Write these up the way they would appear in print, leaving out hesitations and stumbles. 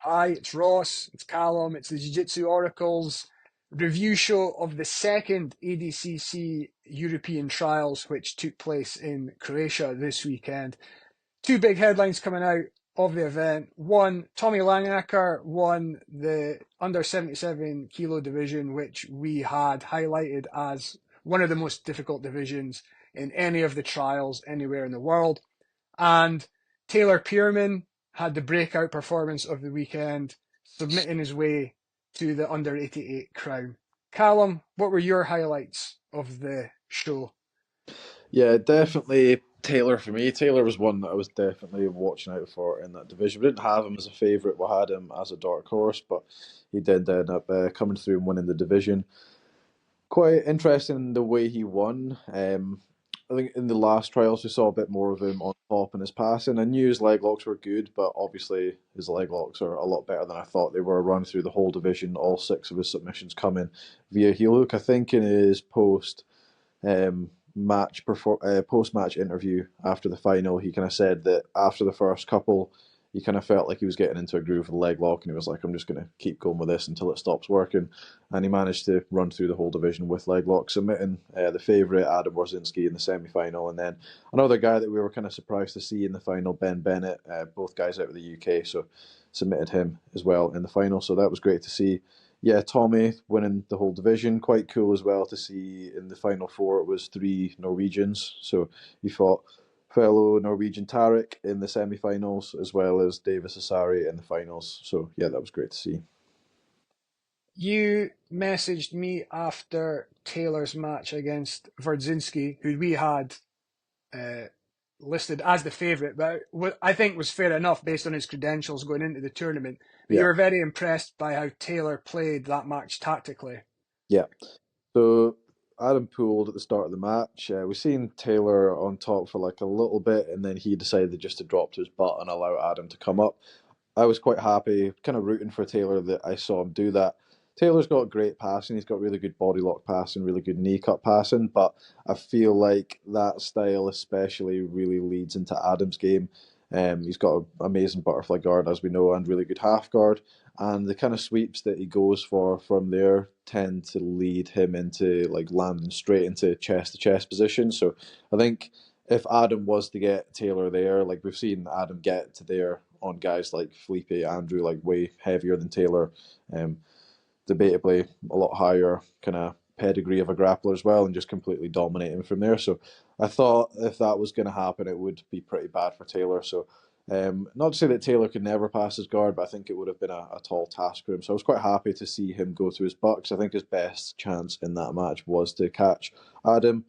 Hi, it's Ross, it's Calum, it's the Jiu Jitsu Oracle's review show of the second ADCC European Trials, which took place in Croatia this weekend. Two big headlines coming out of the event. One, Tommy Langaker won the under 77 kilo division, which we had highlighted as one of the most difficult divisions in any of the trials anywhere in the world. And Taylor Pearman had the breakout performance of the weekend, submitting his way to the under 88 crown. Callum, what were your highlights of the show? Yeah, definitely Taylor for me. Taylor was one that I was definitely watching out for in that division. We didn't have him as a favourite, we had him as a dark horse, but he did end up coming through and winning the division. Quite interesting the way he won. I think in the last trials we saw a bit more of him on top in his passing. I knew his leg locks were good, but obviously his leg locks are a lot better than I thought they were. Run through the whole division, all six of his submissions coming via heel hook. I think in his post match interview after the final, he kind of said that after the first couple, he kind of felt like he was getting into a groove with the leg lock, and he was like, "I'm just going to keep going with this until it stops working." And he managed to run through the whole division with leg lock, submitting the favourite Adam Warzinski in the semi final, and then another guy that we were kind of surprised to see in the final, Ben Bennett, both guys out of the UK, so submitted him as well in the final. So that was great to see. Yeah, Tommy winning the whole division. Quite cool as well to see in the final four it was three Norwegians. So he fought fellow Norwegian Tarek in the semi-finals as well as Davis Asari in the finals. So yeah, that was great to see. You messaged me after Taylor's match against Wardzinski, who we had uh, listed as the favourite, but I think was fair enough based on his credentials going into the tournament. But you Yeah, were very impressed by how Taylor played that match tactically. yeah. So Adam pulled at the start of the match. We seen Taylor on top for like a little bit, and then he decided just to drop to his butt and allow Adam to come up. I was quite happy, kind of rooting for Taylor that I saw him do that. Taylor's got great passing. He's got really good body lock passing, really good knee cut passing. But I feel like that style, especially, really leads into Adam's game. He's got an amazing butterfly guard, as we know, and really good half guard. And the kind of sweeps that he goes for from there tend to lead him into like landing straight into chest to chest position. So I think if Adam was to get Taylor there, like we've seen Adam get to there on guys like Felipe Andrew, like way heavier than Taylor, um, debatably a lot higher kind of pedigree of a grappler as well, and just completely dominating from there. So I thought if that was going to happen, it would be pretty bad for Taylor. So not to say that Taylor could never pass his guard, but I think it would have been a tall task for him. So I was quite happy to see him go to his bucks. I think his best chance in that match was to catch Adam.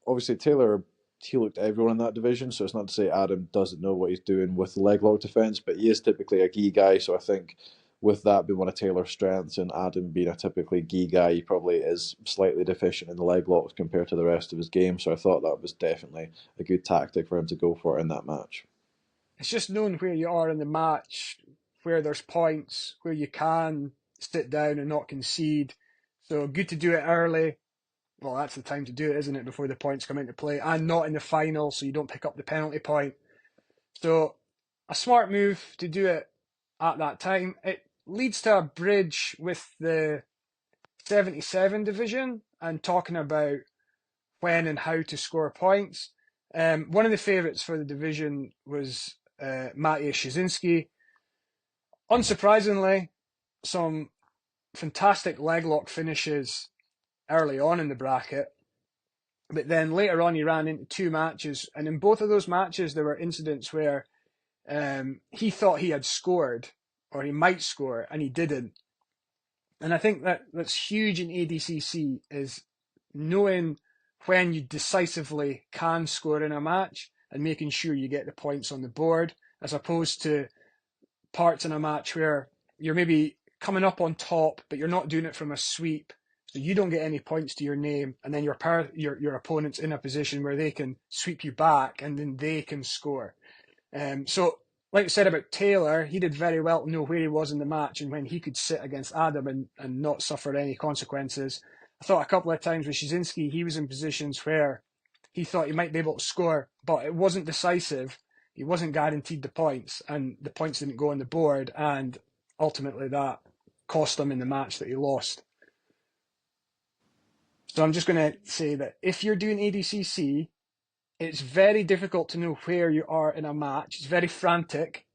Obviously, Taylor he looked everyone in that division, so it's not to say Adam doesn't know what he's doing with the leg lock defense, but he is typically a gi guy, so I think with that being one of Taylor's strengths and Adam being a typically gi guy, he probably is slightly deficient in the leg locks compared to the rest of his game. So I thought that was definitely a good tactic for him to go for in that match. It's just knowing where you are in the match, where there's points, where you can sit down and not concede. So good to do it early. Well, that's the time to do it, isn't it? Before the points come into play, and not in the final, so you don't pick up the penalty point. So a smart move to do it at that time. It leads to a bridge with the 77 division and talking about when and how to score points. One of the favourites for the division was Matej Szczynski. Unsurprisingly, some fantastic leg lock finishes early on in the bracket. But then later on, he ran into two matches, and in both of those matches, there were incidents where he thought he had scored, or he might score, and he didn't. And I think that's huge in ADCC, is knowing when you decisively can score in a match and making sure you get the points on the board, as opposed to parts in a match where you're maybe coming up on top, but you're not doing it from a sweep, so you don't get any points to your name, and then your opponent's in a position where they can sweep you back, and then they can score. So, like I said about Taylor, he did very well to know where he was in the match and when he could sit against Adam and not suffer any consequences. I thought a couple of times with Szczynski, he was in positions where he thought he might be able to score, but it wasn't decisive. he wasn't guaranteed the points, and the points didn't go on the board, and ultimately that cost him in the match that he lost. So I'm just going to say that if you're doing ADCC, it's very difficult to know where you are in a match. It's very frantic,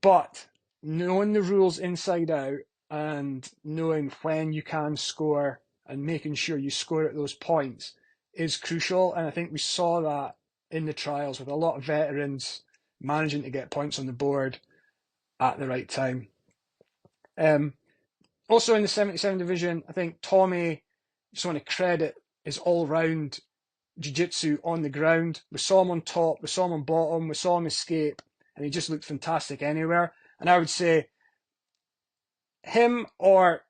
but knowing the rules inside out and knowing when you can score and making sure you score at those points is crucial. And I think we saw that in the trials with a lot of veterans managing to get points on the board at the right time. Also in the 77 division, I think Tommy, just want to credit his all-round jiu-jitsu on the ground. We saw him on top, we saw him on bottom, we saw him escape, and he just looked fantastic anywhere. And I would say him or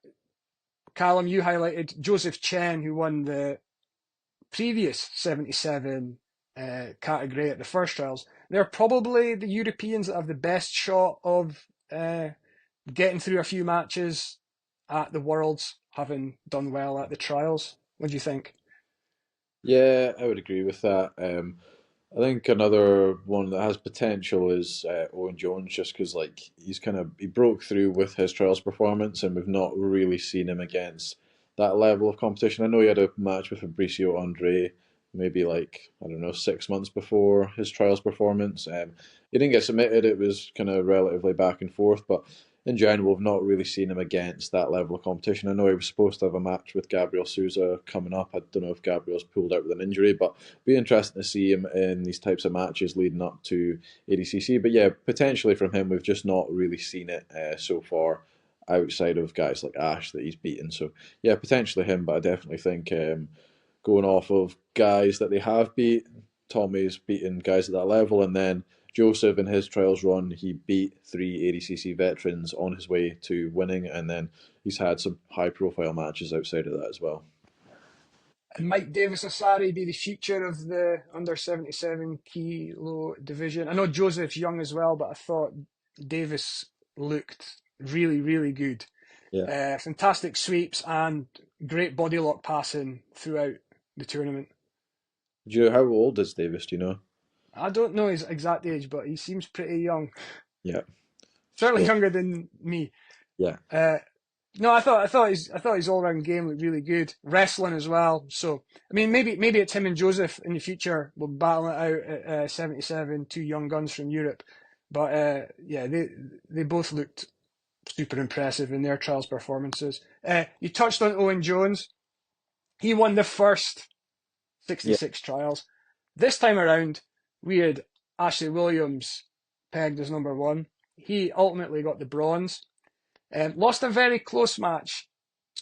Calum, you highlighted Joseph Chen, who won the previous 77 category at the first trials. They're probably the Europeans that have the best shot of getting through a few matches at the Worlds, having done well at the trials. What do you think? Yeah, I would agree with that. I think another one that has potential is Owen Jones, just because like he broke through with his trials performance, and we've not really seen him against that level of competition. I know he had a match with Fabricio Andre, maybe like I don't know 6 months before his trials performance. He didn't get submitted; it was kind of relatively back and forth, but in general, we've not really seen him against that level of competition. I know he was supposed to have a match with Gabriel Souza coming up. I don't know if Gabriel's pulled out with an injury, but be interesting to see him in these types of matches leading up to ADCC. But yeah, potentially from him, we've just not really seen it so far outside of guys like Ash that he's beaten. So yeah, potentially him, but I definitely think going off of guys that they have beat, Tommy's beaten guys at that level, and then Joseph in his trials run, he beat 3 ADCC veterans on his way to winning, and then he's had some high profile matches outside of that as well. And might Davis Asari be the future of the under 77 kilo division? I know Joseph's young as well, but I thought Davis looked really, really good. Yeah. Fantastic sweeps and great body lock passing throughout the tournament. Do you know how old is Davis? Do you know? I don't know his exact age, but he seems pretty young. Yeah. Certainly So younger than me. yeah, No, I thought his all round game looked really good. Wrestling as well. So I mean, maybe it's him and Joseph in the future. We'll battle it out at 77, two young guns from Europe. But yeah, they both looked super impressive in their trials performances. You touched on Owen Jones. He won the first yeah, 66 trials. This time around, we had Ashley Williams pegged as number one. He ultimately got the bronze. Lost a very close match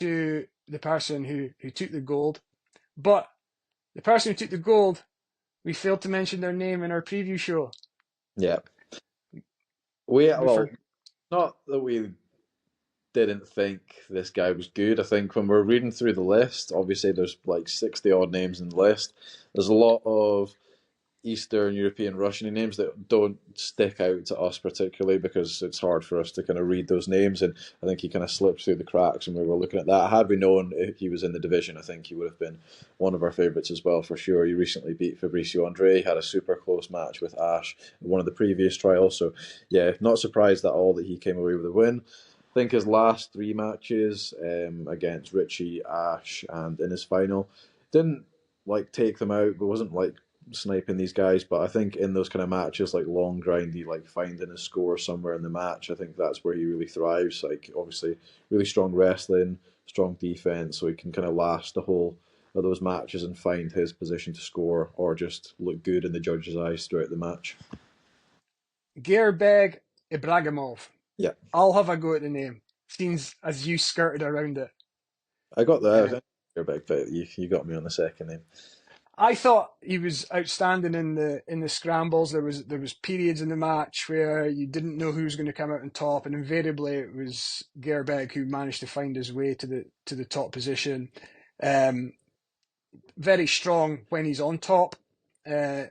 to the person who took the gold. But the person who took the gold, we failed to mention their name in our preview show. yeah. We Well, for, not that we didn't think this guy was good. I think when we're reading through the list, obviously there's like 60 odd names in the list. There's a lot of Eastern European Russian names that don't stick out to us particularly because it's hard for us to kind of read those names. And I think he kind of slipped through the cracks when we were looking at that. Had we known if he was in the division, I think he would have been one of our favourites as well for sure. He recently beat Fabricio Andre, had a super close match with Ash in one of the previous trials. So yeah, not surprised at all that he came away with a win. I think his last 3 matches against Richie, Ash, and in his final didn't like take them out, but wasn't like sniping these guys. But I think in those kind of matches, like long grindy, like finding a score somewhere in the match, I think that's where he really thrives. Like obviously, really strong wrestling, strong defense, so he can kind of last the whole of those matches and find his position to score or just look good in the judges' eyes throughout the match. Gairbeg Ibragimov. Yeah, I'll have a go at the name, seems as you skirted around it. I got Uh, that. You're back, but you got me on the second name. I thought he was outstanding in the scrambles. There was periods in the match where you didn't know who was going to come out on top, and invariably it was Gairbeg who managed to find his way to the top position. Um, Very strong when he's on top. Uh,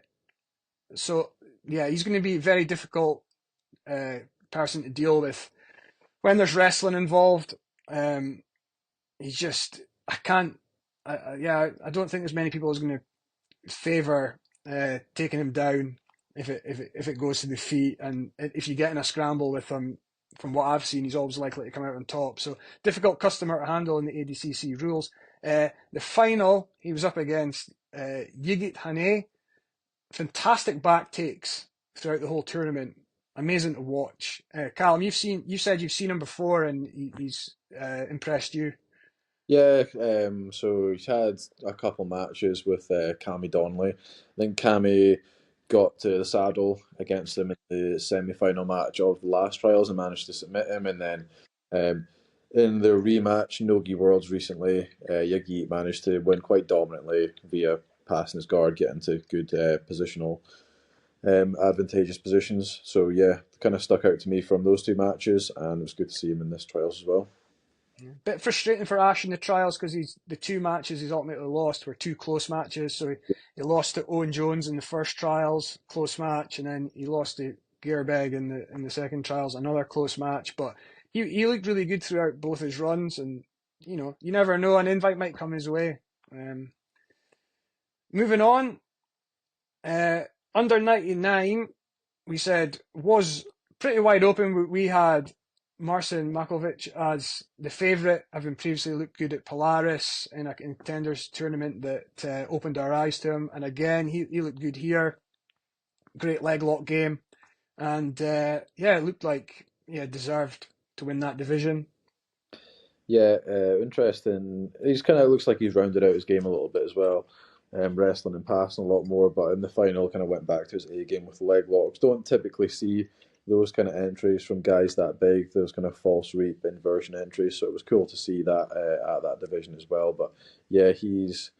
so yeah, he's going to be a very difficult uh, person to deal with when there's wrestling involved. He's just I can't. Yeah, I don't think there's many people who's going to favour taking him down if it goes to the feet, and if you get in a scramble with him, from what I've seen, he's always likely to come out on top. So difficult customer to handle in the ADCC rules. The final, he was up against Yigit Hane. Fantastic back takes throughout the whole tournament. Amazing to watch. Calum, you said you've seen him before, and he's impressed you. Yeah, so he's had a couple matches with Cammy Donnelly. I think Cammy got to the saddle against him in the semi-final match of the last trials and managed to submit him. And then in the rematch, Nogi Worlds recently, Yagi managed to win quite dominantly via passing his guard, getting to good positional advantageous positions. So yeah, kind of stuck out to me from those two matches, and it was good to see him in this trials as well. Bit frustrating for Ash in the trials because the two matches he's ultimately lost were two close matches. So he lost to Owen Jones in the first trials, close match, and then he lost to Gairbeg in the second trials, another close match. But he looked really good throughout both his runs, and you never know, an invite might come his way. Moving on, uh, under 99, we said was pretty wide open. We had Marcin Makovic as the favourite, having previously looked good at Polaris in a contenders tournament that opened our eyes to him. And again, he looked good here. Great leg lock game. And yeah, it looked like deserved to win that division. Yeah, interesting. He's kind of looks like he's rounded out his game a little bit as well, wrestling and passing a lot more. But in the final, kind of went back to his A game with leg locks. Don't typically see those kind of entries from guys that big. Those kind of false reap inversion entries. So it was cool to see that at that division as well. But yeah, he's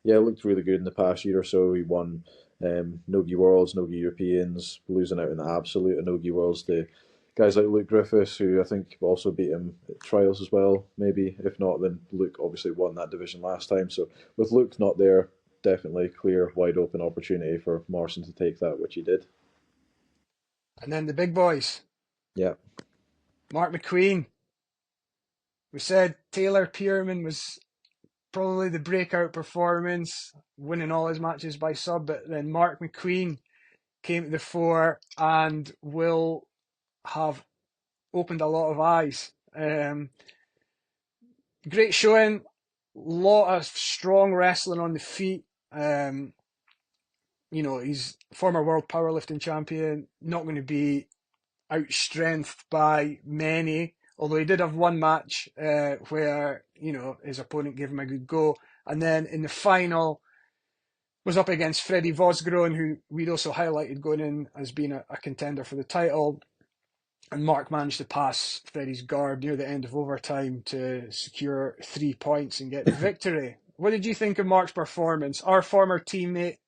looked really good in the past year or so. He won Nogi Worlds, Nogi Europeans, losing out in the absolute Nogi Worlds to guys like Luke Griffiths, who I think also beat him at trials as well, maybe. If not, then Luke obviously won that division last time. So with Luke not there, definitely clear, wide open opportunity for Morrison to take that, which he did. And then the big boys, Yeah. Mark MacQueen. We said Taylor Pearman was probably the breakout performance, winning all his matches by sub, but then Mark MacQueen came to the fore and will have opened a lot of eyes. Great showing, lot of strong wrestling on the feet. He's former world powerlifting champion, not going to be outstrengthed by many. Although he did have one match where his opponent gave him a good go, and then in the final was up against Freddie Vosgron, who we'd also highlighted going in as being a contender for the title. And Mark managed to pass Freddie's guard near the end of overtime to secure 3 points and get the victory. What did you think of Mark's performance? Our former teammate,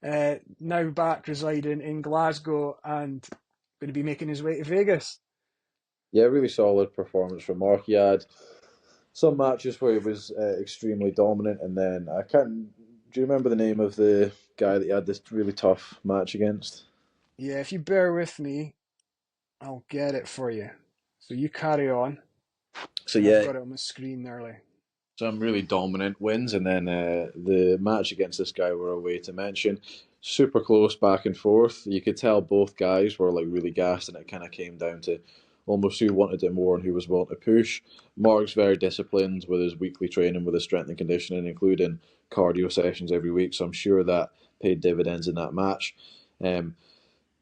now back residing in Glasgow and going to be making his way to Vegas. Yeah, really solid performance from Mark. He had some matches where he was extremely dominant, and then I can't. Do you remember the name of the guy that he had this really tough match against? Yeah, if you bear with me, I'll get it for you. So you carry on. So I've yeah, got it on the screen nearly. some really dominant wins, and then the match against this guy were a way to mention. Super close back and forth. You could tell both guys were like really gassed, and it kind of came down to almost who wanted it more and who was willing to push. Mark's very disciplined with his weekly training, with his strength and conditioning, including cardio sessions every week. So I'm sure that paid dividends in that match. Um,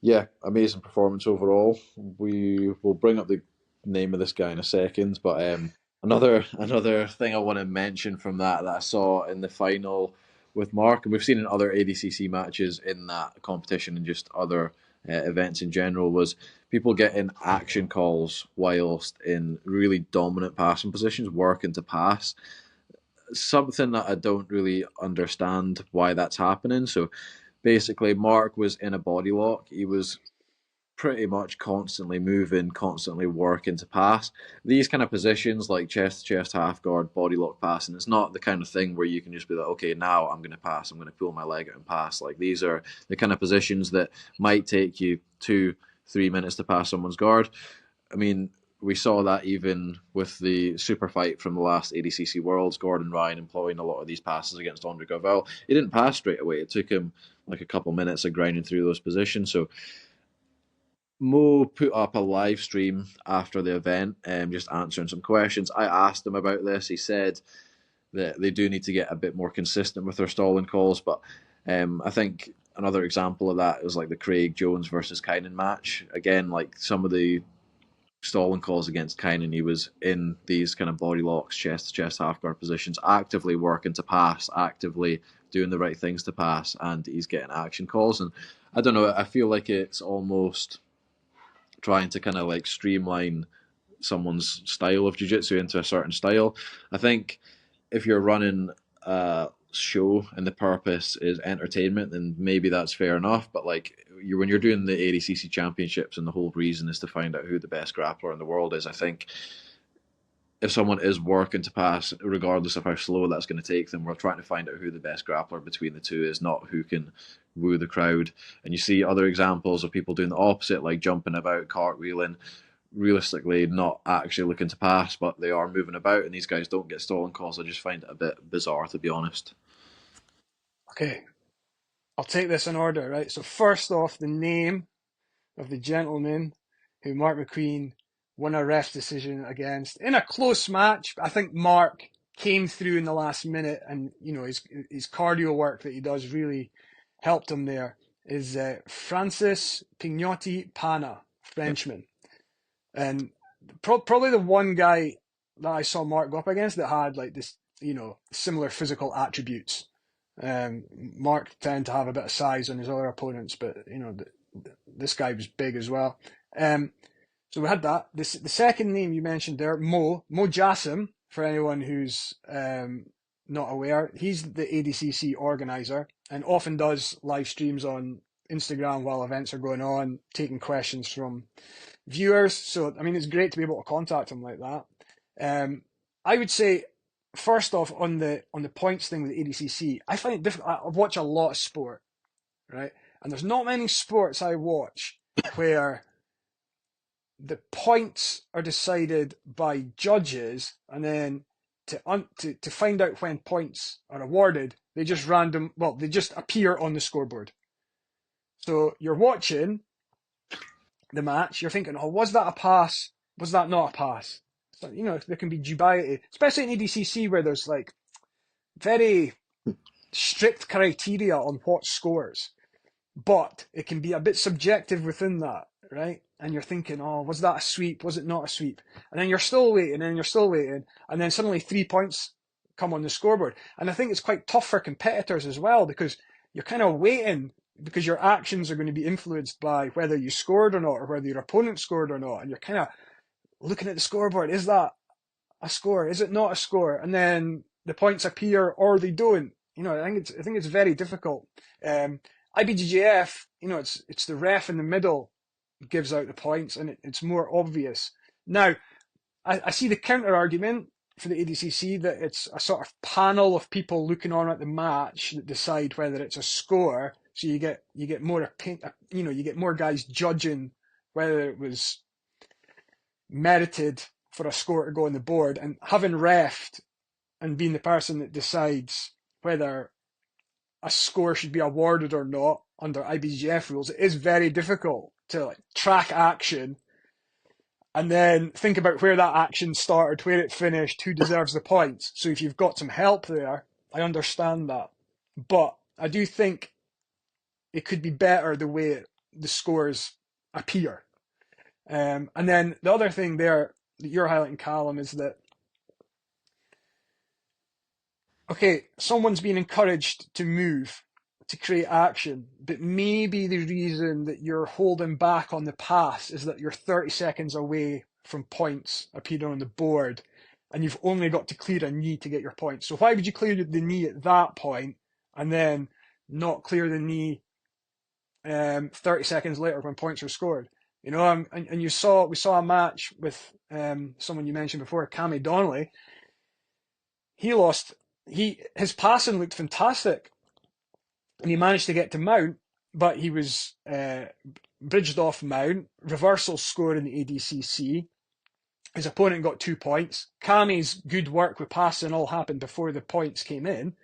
yeah, amazing performance overall. We will bring up the name of this guy in a second, but another thing I want to mention from that I saw in the final with Mark, and we've seen in other ADCC matches in that competition and just other events in general, was people getting action calls whilst in really dominant passing positions, working to pass. Something that I don't really understand why that's happening. So basically, Mark was in a body lock. He was pretty much constantly moving, constantly working to pass. These kind of positions like chest to chest, half guard, body lock passing, it's not the kind of thing where you can just be like, okay, now I'm going to pass, I'm going to pull my leg out and pass. Like these are the kind of positions that might take you 2-3 minutes to pass someone's guard. I mean, we saw that even with the super fight from the last ADCC Worlds, Gordon Ryan employing a lot of these passes against Andre Gavell. He didn't pass straight away. It took him like a couple minutes of grinding through those positions. So Mo put up a live stream after the event, just answering some questions. I asked him about this. He said that they do need to get a bit more consistent with their stalling calls, but I think another example of that is like the Craig Jones versus Kynan match. Again, like some of the stalling calls against Kynan, he was in these kind of body locks, chest to chest half guard positions, actively working to pass, actively doing the right things to pass, and he's getting action calls. And I don't know, I feel like it's almost trying to kind of like streamline someone's style of jiu-jitsu into a certain style. I think if you're running a show and the purpose is entertainment, then maybe that's fair enough. But like when you're doing the ADCC championships and the whole reason is to find out who the best grappler in the world is, I think if someone is working to pass, regardless of how slow that's going to take them, we're trying to find out who the best grappler between the two is, not who can woo the crowd. And you see other examples of people doing the opposite, like jumping about, cartwheeling, realistically not actually looking to pass, but they are moving about, and these guys don't get stolen calls. I just find it a bit bizarre, to be honest. Okay, I'll take this in order, right? So first off, the name of the gentleman who Mark MacQueen won a ref decision against in a close match. I think Mark came through in the last minute, and his cardio work that he does really helped him there. Is Francis Pignotti Pana, Yep. Frenchman, and probably the one guy that I saw Mark go up against that had like this, similar physical attributes. Mark tended to have a bit of size on his other opponents, but this guy was big as well. So we had that. The second name you mentioned there, Mo Jassim, for anyone who's not aware, he's the ADCC organizer and often does live streams on Instagram while events are going on, taking questions from viewers. So I mean, it's great to be able to contact him like that. I would say, first off, on the points thing with the ADCC, I find it difficult. I watch a lot of sport, right? And there's not many sports I watch where the points are decided by judges, and then to find out when points are awarded, they just appear on the scoreboard. So you're watching the match, you're thinking, oh, was that a pass? Was that not a pass? So, there can be dubiety, especially in ADCC where there's like very strict criteria on what scores, but it can be a bit subjective within that, right? And you're thinking, oh, was that a sweep? Was it not a sweep? And then you're still waiting, and you're still waiting, and then suddenly 3 points come on the scoreboard. And I think it's quite tough for competitors as well, because you're kind of waiting, because your actions are going to be influenced by whether you scored or not, or whether your opponent scored or not. And you're kind of looking at the scoreboard. Is that a score? Is it not a score? And then the points appear or they don't. I think it's very difficult. IBJJF, it's the ref in the middle gives out the points, and it's more obvious. Now, I see the counter argument for the ADCC that it's a sort of panel of people looking on at the match that decide whether it's a score. So you get more you get more guys judging whether it was merited for a score to go on the board, and having refed and being the person that decides whether a score should be awarded or not under IBJJF rules, it is very difficult to track action and then think about where that action started, where it finished, who deserves the points. So if you've got some help there, I understand that. But I do think it could be better the way the scores appear. And then the other thing there that you're highlighting, Callum, is that, okay, someone's being encouraged to move, to create action, but maybe the reason that you're holding back on the pass is that you're 30 seconds away from points appearing on the board, and you've only got to clear a knee to get your points. So why would you clear the knee at that point and then not clear the knee 30 seconds later when points are scored? And we saw a match with someone you mentioned before, Cammy Donnelly. His passing looked fantastic, and he managed to get to mount, but he was bridged off mount, reversal score in the ADCC, his opponent got 2 points. Kami's good work with passing all happened before the points came in,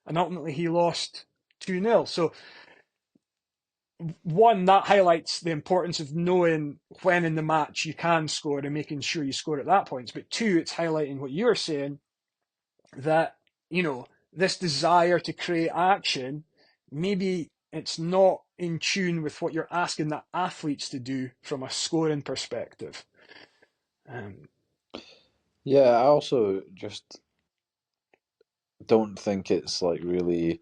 and ultimately he lost 2-0. So one, that highlights the importance of knowing when in the match you can score and making sure you score at that point. But two, it's highlighting what you're saying, that, this desire to create action, maybe it's not in tune with what you're asking the athletes to do from a scoring perspective. Yeah, I also just don't think it's like really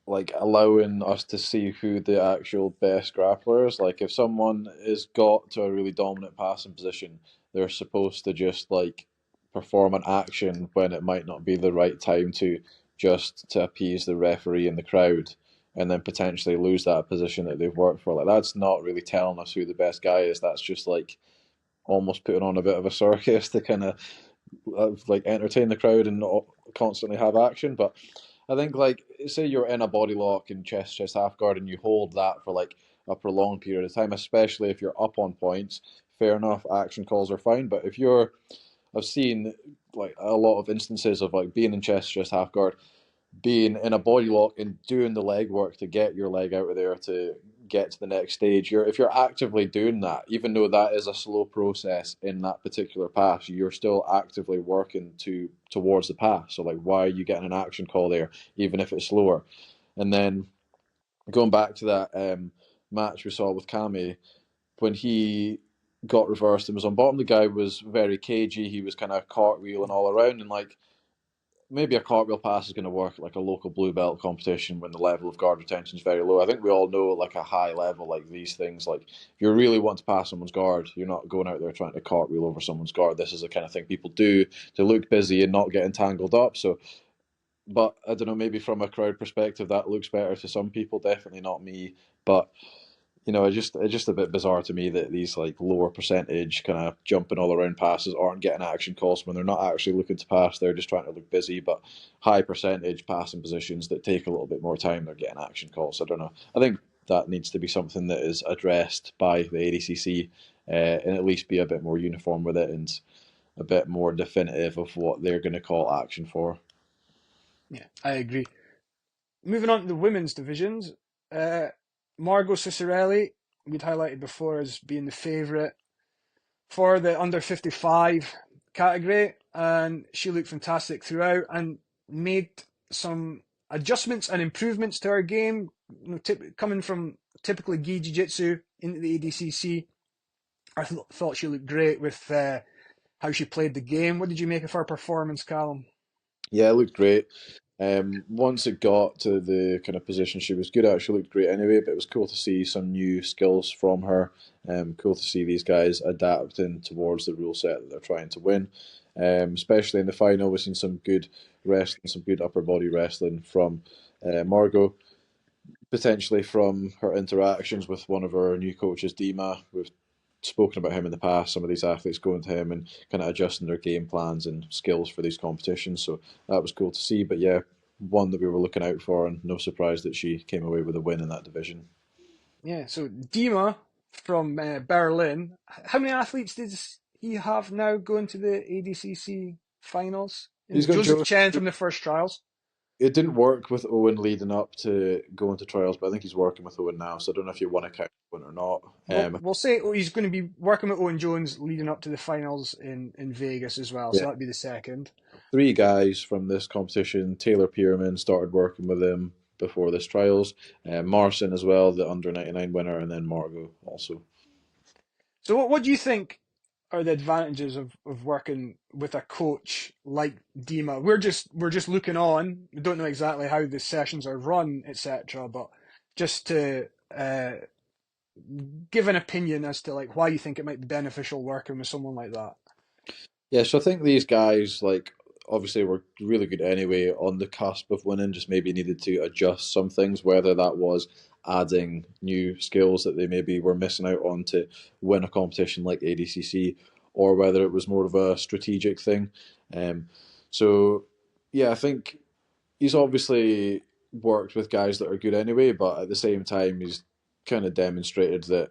like allowing us to see who the actual best grappler is. Like if someone is got to a really dominant passing position, they're supposed to just like perform an action when it might not be the right time to, just to appease the referee and the crowd, and then potentially lose that position that they've worked for. Like that's not really telling us who the best guy is. That's just like almost putting on a bit of a circus to kind of like entertain the crowd and not constantly have action. But I think like say you're in a body lock and chest half guard and you hold that for like a prolonged period of time, especially if you're up on points. Fair enough, action calls are fine. But if you're, I've seen like a lot of instances of like being in chest half guard, being in a body lock and doing the leg work to get your leg out of there to get to the next stage. If you're actively doing that, even though that is a slow process in that particular pass, you're still actively working towards the pass. So like, why are you getting an action call there, even if it's slower? And then going back to that match we saw with Kami, when he got reversed and was on bottom, the guy was very cagey. He was kind of cartwheeling all around, and like maybe a cartwheel pass is going to work at like a local blue belt competition when the level of guard retention is very low. I think we all know like a high level, like these things, like if you really want to pass someone's guard, you're not going out there trying to cartwheel over someone's guard. This is the kind of thing people do to look busy and not get entangled up. So, but I don't know, maybe from a crowd perspective, that looks better to some people. Definitely not me. But it's just a bit bizarre to me that these like lower percentage kind of jumping all around passes aren't getting action calls when they're not actually looking to pass. They're just trying to look busy. But high percentage passing positions that take a little bit more time, they're getting action calls. I don't know. I think that needs to be something that is addressed by the ADCC and at least be a bit more uniform with it and a bit more definitive of what they're going to call action for. Yeah, I agree. Moving on to the women's divisions, Margot Cicerelli, we'd highlighted before as being the favourite for the under 55 category, and she looked fantastic throughout and made some adjustments and improvements to her game, coming from typically gi jiu-jitsu into the ADCC. I thought she looked great with how she played the game. What did you make of her performance, Callum? Yeah, it looked great. Once it got to the kind of position she was good at, she looked great anyway. But it was cool to see some new skills from her. Cool to see these guys adapting towards the rule set that they're trying to win. Especially in the final, we've seen some good wrestling, some good upper body wrestling from Margot. Potentially from her interactions with one of her new coaches, Dima. We've spoken about him in the past. Some of these athletes going to him and kind of adjusting their game plans and skills for these competitions. So that was cool to see. But yeah, one that we were looking out for, and no surprise that she came away with a win in that division. Yeah, so Dima from Berlin. How many athletes does he have now going to the ADCC finals? He's And got Joseph Joe. Chen from the first trials. It didn't work with Owen leading up to going to trials, but I think he's working with Owen now. So I don't know if you want to count Owen or not. Well, we'll say he's going to be working with Owen Jones leading up to the finals in Vegas as well. Yeah, So that'd be the second. three guys from this competition. Taylor Pearman started working with him before this trials. Marcin as well, the under 99 winner, and then Margot also. So what do you think are the advantages of working with a coach like Dima? We're just looking on. We don't know exactly how the sessions are run, etc. But just to give an opinion as to like why you think it might be beneficial working with someone like that. Yeah, so I think these guys, like, obviously were really good anyway on the cusp of winning, just maybe needed to adjust some things, whether that was adding new skills that they maybe were missing out on to win a competition like ADCC, or whether it was more of a strategic thing. Um, so, yeah, I think he's obviously worked with guys that are good anyway, but at the same time, he's kind of demonstrated that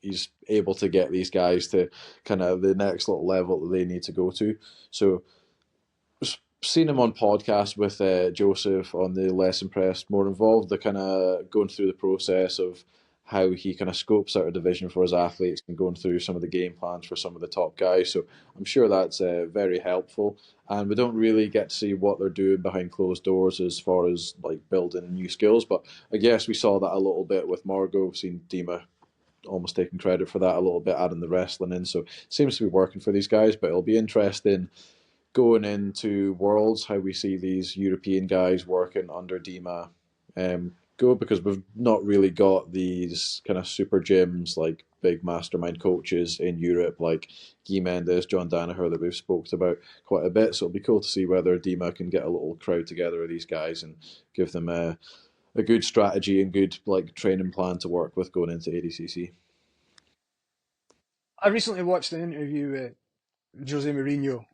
he's able to get these guys to kind of the next little level that they need to go to. So seen him on podcast with Joseph on the Less Impressed, More Involved. They're kind of going through the process of how he kind of scopes out a division for his athletes and going through some of the game plans for some of the top guys. So I'm sure that's very helpful. And we don't really get to see what they're doing behind closed doors as far as like building new skills. But I guess we saw that a little bit with Margot. We've seen Dima almost taking credit for that a little bit, adding the wrestling in. So it seems to be working for these guys. But it'll be interesting going into Worlds, how we see these European guys working under Dima go, because we've not really got these kind of super gyms like big mastermind coaches in Europe like Guy Mendes, John Danaher that we've spoke about quite a bit. So it'll be cool to see whether Dima can get a little crowd together of these guys and give them a good strategy and good like training plan to work with going into ADCC. I recently watched an interview with Jose Mourinho,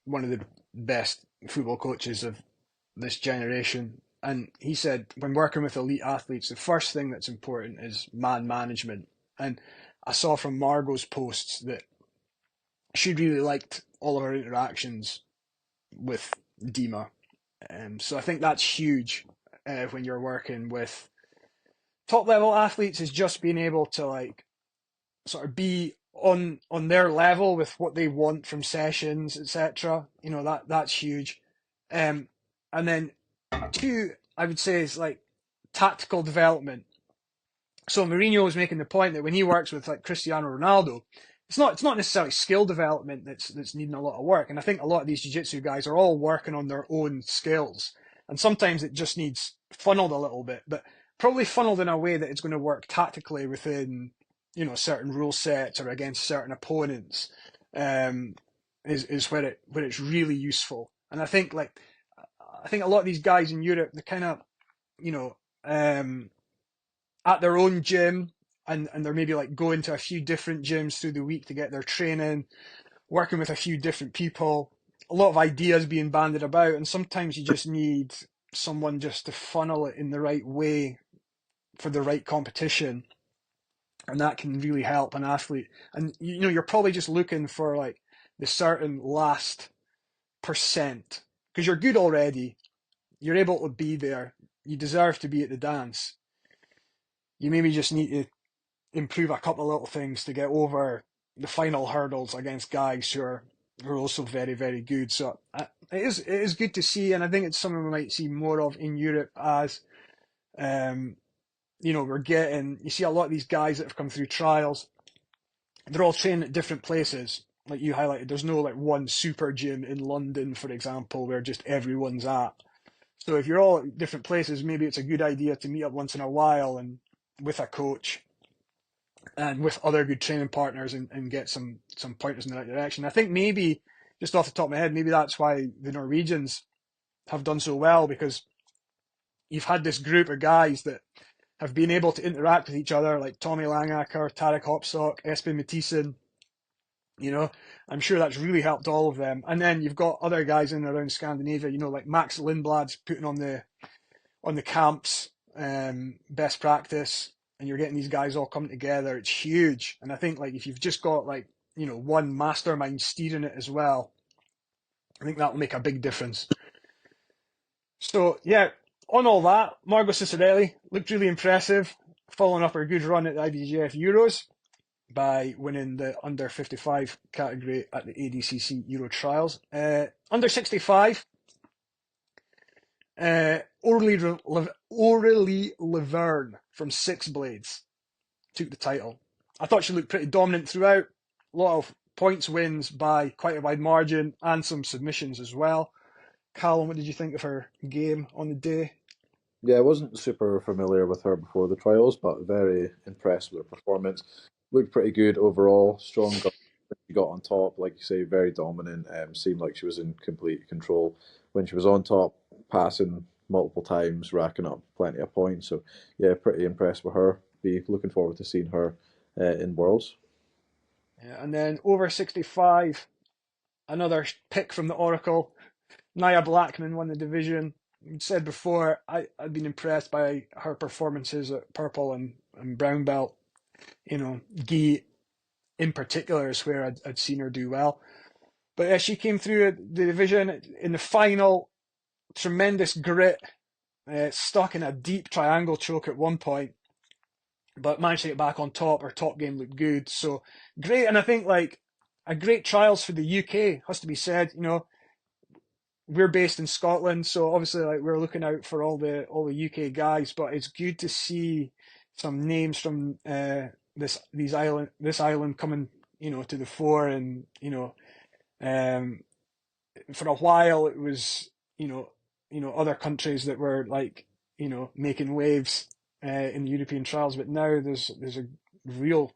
one of the best football coaches of this generation. And he said when working with elite athletes, the first thing that's important is man management. And I saw from Margot's posts that she really liked all of her interactions with Dima. So I think that's huge when you're working with top level athletes, is just being able to like sort of be on their level with what they want from sessions, etc. You know, that's huge. And then two, I would say, is like tactical development. So Mourinho was making the point that when he works with like Cristiano Ronaldo, it's not necessarily skill development that's needing a lot of work. And I think a lot of these jiu-jitsu guys are all working on their own skills. And sometimes it just needs funneled a little bit, but probably funneled in a way that it's going to work tactically within, you know, certain rule sets or against certain opponents. Um, is where it's really useful. And I think a lot of these guys in Europe, they're kind of, you know, at their own gym, and they're maybe like going to a few different gyms through the week to get their training, working with a few different people, a lot of ideas being banded about, and sometimes you just need someone just to funnel it in the right way for the right competition, and that can really help an athlete. And you know, you're probably just looking for like the certain last percent because you're good already, you're able to be there, you deserve to be at the dance. You maybe just need to improve a couple of little things to get over the final hurdles against guys who are also very, very good. So it is good to see, and I think it's something we might see more of in Europe as um, you know, you see a lot of these guys that have come through trials, they're all training at different places. Like you highlighted, there's no like one super gym in London, for example, where just everyone's at. So if you're all at different places, maybe it's a good idea to meet up once in a while and with a coach and with other good training partners and get some pointers in the right direction. I think maybe, just off the top of my head, maybe that's why the Norwegians have done so well, because you've had this group of guys that have been able to interact with each other, like Tommy Langaker, Tarek Hopsock, Espen Mathisen. You know, I'm sure that's really helped all of them. And then you've got other guys in and around Scandinavia, you know, like Max Lindblad's putting on the camps, best practice, and you're getting these guys all coming together. It's huge. And I think like if you've just got like, you know, one mastermind steering it as well, I think that will make a big difference. So yeah, on all that, Margot Cicerelli looked really impressive, following up her good run at the IBJJF Euros by winning the under 55 category at the ADCC Euro Trials. Under 65, Aurelie Laverne from Six Blades took the title. I thought she looked pretty dominant throughout. A lot of points wins by quite a wide margin and some submissions as well. Calum, what did you think of her game on the day? Yeah, I wasn't super familiar with her before the trials, but very impressed with her performance. Looked pretty good overall. Strong got, she got on top, like you say, very dominant. Seemed like she was in complete control when she was on top, passing multiple times, racking up plenty of points. So yeah, pretty impressed with her. Be looking forward to seeing her in Worlds. Yeah, and then over 65, another pick from the Oracle. Nia Blackman won the division. You said before, I'd been impressed by her performances at purple and brown belt. Guy in particular is where I'd seen her do well. But she came through the division in the final, tremendous grit, stuck in a deep triangle choke at one point, but managed to get back on top. Her top game looked good, so great. And I think like a great trials for the UK has to be said. We're based in Scotland, so obviously like we're looking out for all the UK guys, but it's good to see some names from this island coming to the fore. And for a while it was other countries that were like making waves in the European trials, but now there's a real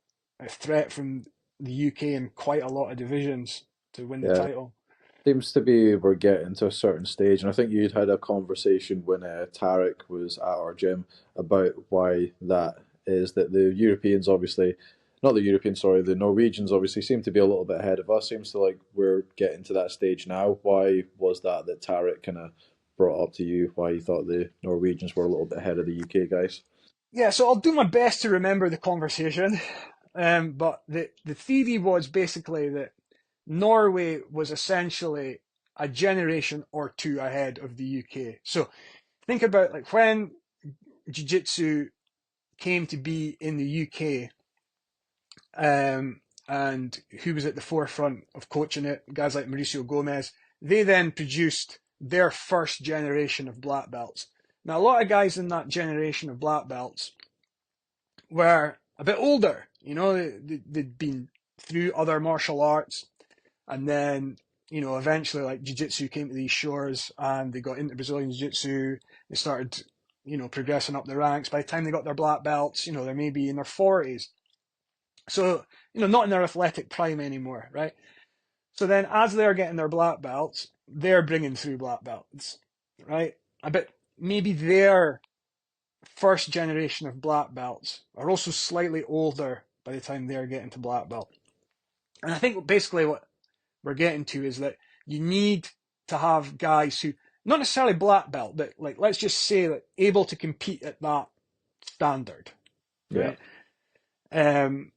threat from the UK in quite a lot of divisions to win the Yeah, title. seems to be we're getting to a certain stage, and I think you'd had a conversation when Tarek was at our gym about why that is. That the Europeans, obviously, not the Europeans, sorry, the Norwegians obviously seem to be a little bit ahead of us. Seems to like we're getting to that stage now. Why was that Tarek kind of brought up to you? Why you thought the Norwegians were a little bit ahead of the UK guys? Yeah, so I'll do my best to remember the conversation. But the theory was basically that Norway was essentially a generation or two ahead of the UK. So think about like when jiu-jitsu came to be in the UK, and who was at the forefront of coaching it, guys like Mauricio Gomez. They then produced their first generation of black belts. Now, a lot of guys in that generation of black belts were a bit older. They'd been through other martial arts, and then eventually like jiu-jitsu came to these shores, and they got into Brazilian jiu-jitsu. They started progressing up the ranks. By the time they got their black belts, they may be in their 40s. So, not in their athletic prime anymore, right? So then as they're getting their black belts, they're bringing through black belts, right? I bet maybe their first generation of black belts are also slightly older by the time they're getting to black belt. And I think basically what we're getting to is that you need to have guys who, not necessarily black belt, but like, let's just say that able to compete at that standard, Yeah, right?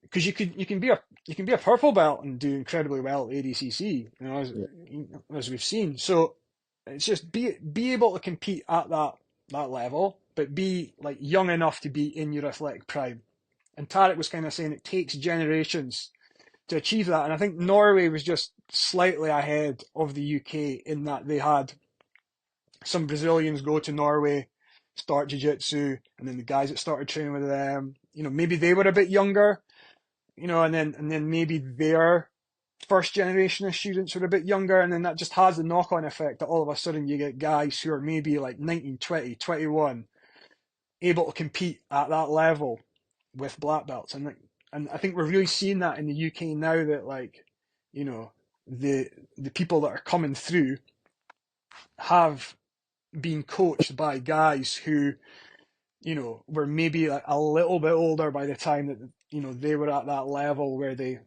Because you can be a purple belt and do incredibly well at ADCC, yeah, as we've seen. So it's just be able to compete at that level, but be like young enough to be in your athletic prime. And Tarek was kind of saying it takes generations to achieve that, and I think Norway was just slightly ahead of the UK in that they had some Brazilians go to Norway, start jiu-jitsu, and then the guys that started training with them, maybe they were a bit younger, and then maybe their first generation of students were a bit younger, and then that just has the knock-on effect that all of a sudden you get guys who are maybe like 19, 20, 21, able to compete at that level with black belts. And I think we're really seeing that in the UK now, that like, you know, the the people that are coming through have been coached by guys who, were maybe like a little bit older by the time that, they were at that level where they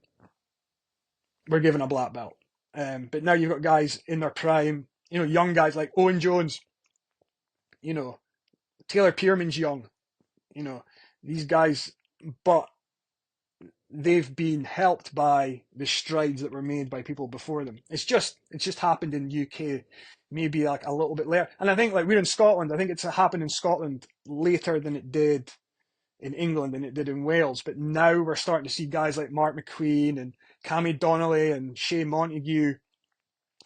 were given a black belt. But now you've got guys in their prime, young guys like Owen Jones, you know, Taylor Pearman's young, you know, these guys, but they've been helped by the strides that were made by people before them. It's just happened in UK, maybe like a little bit later. And I think like we're in Scotland, I think it's happened in Scotland later than it did in England and it did in Wales. But now we're starting to see guys like Mark MacQueen and Cammy Donnelly and Shay Montague,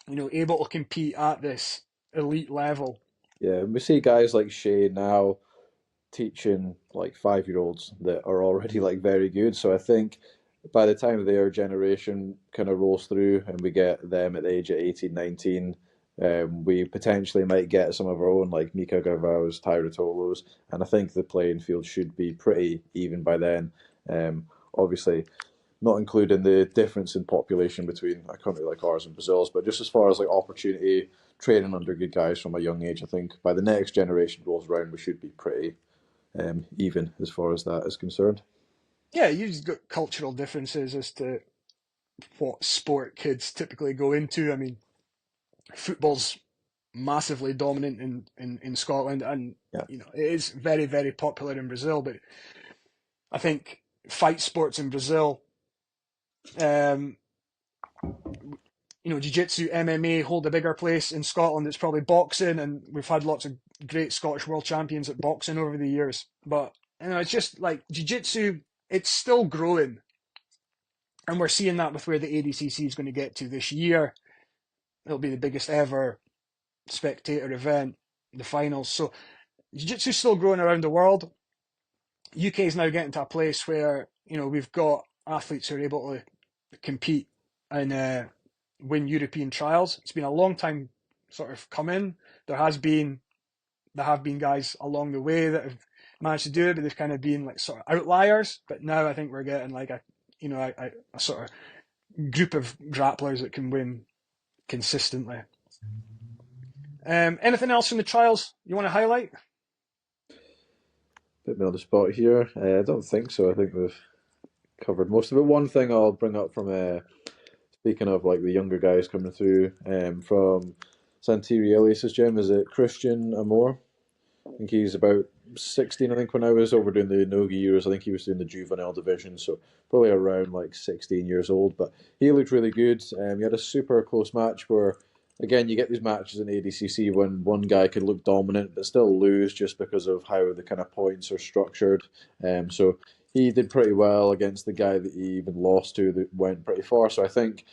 able to compete at this elite level. yeah. We see guys like Shay now teaching like 5 year olds that are already like very good. So I think by the time their generation kind of rolls through and we get them at the age of 18, 19, we potentially might get some of our own like Mika Gavau's, Tyra Tolos, and I think the playing field should be pretty even by then. Obviously, not including the difference in population between a country like ours and Brazil's, but just as far as like opportunity, training under good guys from a young age, I think by the next generation rolls around, we should be pretty even as far as that is concerned. Yeah, you've got cultural differences as to what sport kids typically go into. I mean, football's massively dominant in Scotland, and Yeah, it is very, very popular in Brazil. But I think fight sports in Brazil, um, jiu-jitsu, MMA hold a bigger place. In Scotland, it's probably boxing, and we've had lots of great Scottish world champions at boxing over the years. But it's just like jiu-jitsu, it's still growing, and we're seeing that with where the ADCC is going to get to this year. It'll be the biggest ever spectator event, the finals. So jiu-jitsu is still growing around the world. UK is now getting to a place where we've got athletes who are able to compete and win European trials. It's been a long time sort of coming. There have been guys along the way that have managed to do it, but they've kind of been like sort of outliers. But now I think we're getting like a sort of group of grapplers that can win consistently. Anything else from the trials you want to highlight? Put me on the spot here. I don't think so. I think we've covered most of it. One thing I'll bring up from speaking of like the younger guys coming through from Santiri Elias's gym, is it Christian Amor? I think he's about 16. I think when I was over doing the Nogi Euros, I think he was doing the juvenile division, so probably around like 16 years old. But he looked really good. He had a super close match where, again, you get these matches in ADCC when one guy could look dominant but still lose just because of how the kind of points are structured. So he did pretty well against the guy that he even lost to that went pretty far. So I think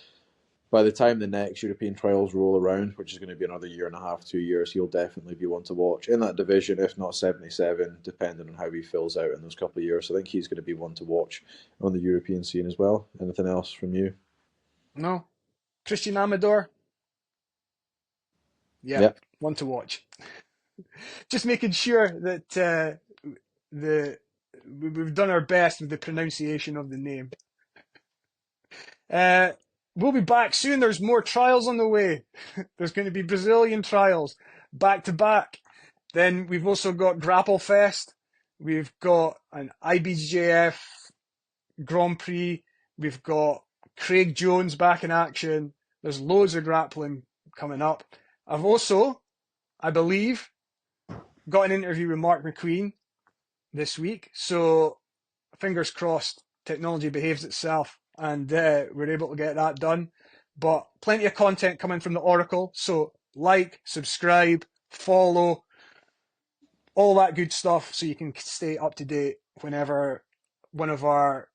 by the time the next European trials roll around, which is going to be another year and a half, 2 years, he'll definitely be one to watch in that division, if not 77, depending on how he fills out in those couple of years. So I think he's going to be one to watch on the European scene as well. Anything else from you? No. Christian Amador? Yeah. One to watch. Just making sure that we've done our best with the pronunciation of the name. We'll be back soon. There's more trials on the way. There's going to be Brazilian trials back to back. Then we've also got Grapple Fest. We've got an IBJJF Grand Prix. We've got Craig Jones back in action. There's loads of grappling coming up. I've also, I believe, got an interview with Mark MacQueen this week. So fingers crossed, technology behaves itself and we're able to get that done. But plenty of content coming from the Oracle. So like, subscribe, follow, all that good stuff so you can stay up to date whenever one of our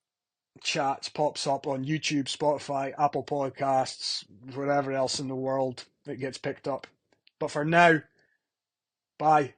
chats pops up on YouTube, Spotify, Apple Podcasts, wherever else in the world it gets picked up. But for now, bye.